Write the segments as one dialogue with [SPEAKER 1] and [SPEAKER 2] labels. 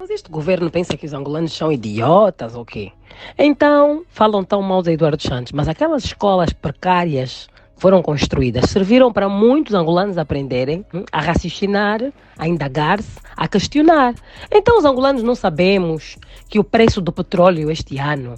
[SPEAKER 1] Mas este governo pensa que os angolanos são idiotas ou quê? Então, falam tão mal de Eduardo Santos, mas aquelas escolas precárias que foram construídas serviram para muitos angolanos aprenderem a raciocinar, a indagar-se, a questionar. Então, os angolanos não sabemos que o preço do petróleo este ano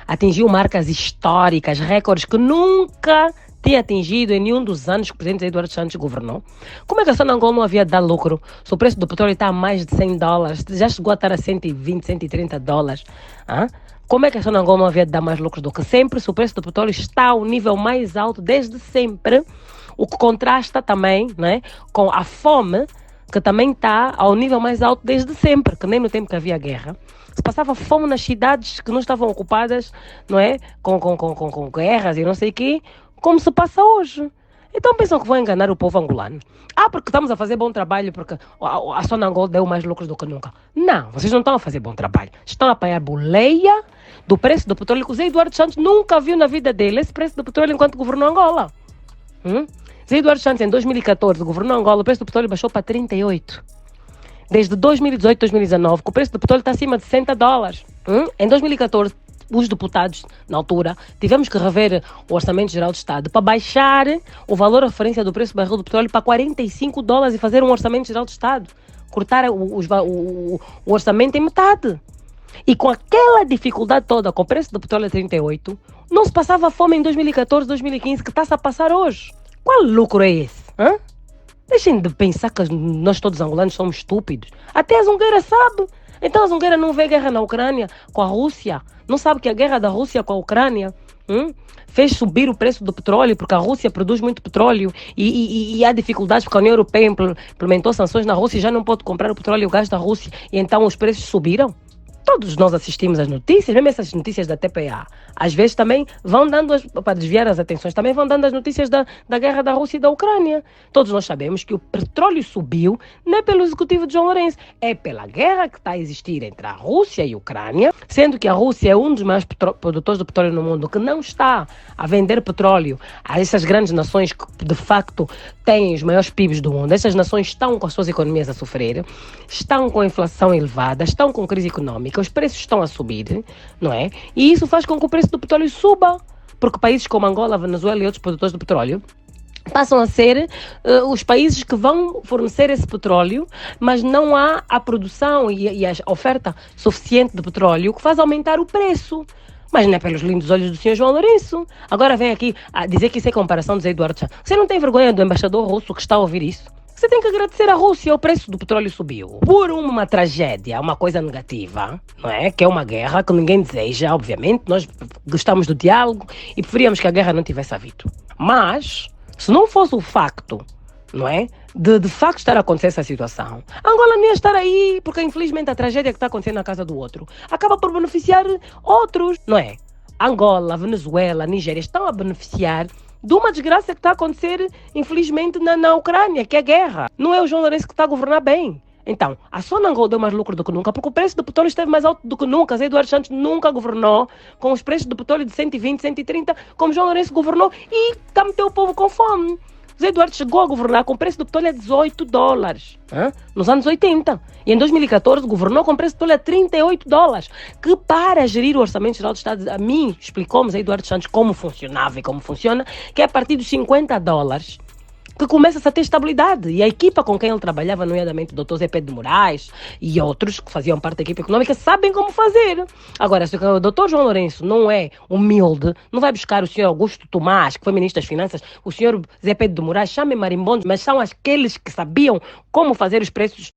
[SPEAKER 1] atingiu marcas históricas, recordes que nunca tinha atingido em nenhum dos anos que o presidente Eduardo Santos governou. Como é que a Sonangol não havia dado lucro se o preço do petróleo está a mais de $100, já chegou a estar a 120, $130? Como é que a Sonangol não havia de dar mais lucros do que sempre se o preço do petróleo está ao nível mais alto desde sempre, o que contrasta também, né, com a fome, que também está ao nível mais alto desde sempre, que nem no tempo que havia guerra. Se passava fome nas cidades que não estavam ocupadas, não é, com guerras e não sei o quê, como se passa hoje. Então pensam que vão enganar o povo angolano. Porque estamos a fazer bom trabalho, porque a Sonangol deu mais lucros do que nunca. Não, vocês não estão a fazer bom trabalho. Estão a apanhar boleia do preço do petróleo, que o Zé Eduardo Santos nunca viu na vida dele esse preço do petróleo enquanto governou Angola. Zé Eduardo Santos, em 2014, governou Angola, o preço do petróleo baixou para 38. Desde 2018, 2019, que o preço do petróleo está acima de $60. Em 2014, os deputados, na altura, tivemos que rever o Orçamento Geral do Estado para baixar o valor de referência do preço do barril do petróleo para $45 e fazer um Orçamento Geral do Estado. Cortar o orçamento em metade. E com aquela dificuldade toda, com o preço do petróleo a 38, não se passava fome em 2014, 2015, que está-se a passar hoje. Qual lucro é esse? Deixem de pensar que nós todos angolanos somos estúpidos. Até a Zungueira sabe. Então a Zungueira não vê guerra na Ucrânia com a Rússia? Não sabe que a guerra da Rússia com a Ucrânia fez subir o preço do petróleo, porque a Rússia produz muito petróleo e há dificuldades porque a União Europeia implementou sanções na Rússia e já não pode comprar o petróleo e o gás da Rússia e então os preços subiram? Todos nós assistimos às notícias, mesmo essas notícias da TPA. Às vezes também vão dando, para desviar as atenções, também vão dando as notícias da guerra da Rússia e da Ucrânia. Todos nós sabemos que o petróleo subiu não é pelo executivo de João Lourenço, é pela guerra que está a existir entre a Rússia e a Ucrânia, sendo que a Rússia é um dos maiores produtores de petróleo no mundo, que não está a vender petróleo a essas grandes nações que, de facto, têm os maiores PIBs do mundo. Essas nações estão com as suas economias a sofrer, estão com a inflação elevada, estão com crise econômica, os preços estão a subir, não é? E isso faz com que o preço do petróleo suba, porque países como Angola, Venezuela e outros produtores de petróleo passam a ser os países que vão fornecer esse petróleo, mas não há a produção e a oferta suficiente de petróleo que faz aumentar o preço. Mas não é pelos lindos olhos do senhor João Lourenço. Agora vem aqui a dizer que isso é comparação de Zé Eduardo Santos. Você não tem vergonha do embaixador russo que está a ouvir isso? Você tem que agradecer à Rússia, o preço do petróleo subiu. Por uma tragédia, uma coisa negativa, não é? Que é uma guerra que ninguém deseja, obviamente. Nós gostamos do diálogo e preferíamos que a guerra não tivesse havido. Mas, se não fosse o facto, não é? De facto estar a acontecer essa situação, Angola nem ia estar aí, porque infelizmente a tragédia que está acontecendo na casa do outro acaba por beneficiar outros, não é? Angola, Venezuela, Nigéria estão a beneficiar de uma desgraça que está a acontecer, infelizmente, na Ucrânia, que é guerra. Não é o João Lourenço que está a governar bem. Então, a Sonangol deu mais lucro do que nunca, porque o preço do petróleo esteve mais alto do que nunca. Zé Eduardo Santos nunca governou com os preços do petróleo de 120, 130, como João Lourenço governou e meteu o povo com fome. Zé Eduardo chegou a governar com o preço do petróleo a $18, nos anos 80. E em 2014 governou com o preço do petróleo a $38, que para gerir o Orçamento Geral do Estado, a mim explicou-me Zé Eduardo Santos como funcionava e como funciona, que é a partir dos $50 que começa a ter estabilidade. E a equipa com quem ele trabalhava, nomeadamente o Dr. Zé Pedro de Moraes e outros que faziam parte da equipa econômica, sabem como fazer. Agora, se o Dr. João Lourenço não é humilde, não vai buscar o senhor Augusto Tomás, que foi ministro das Finanças, o senhor Zé Pedro de Moraes, chamem marimbondos, mas são aqueles que sabiam como fazer os preços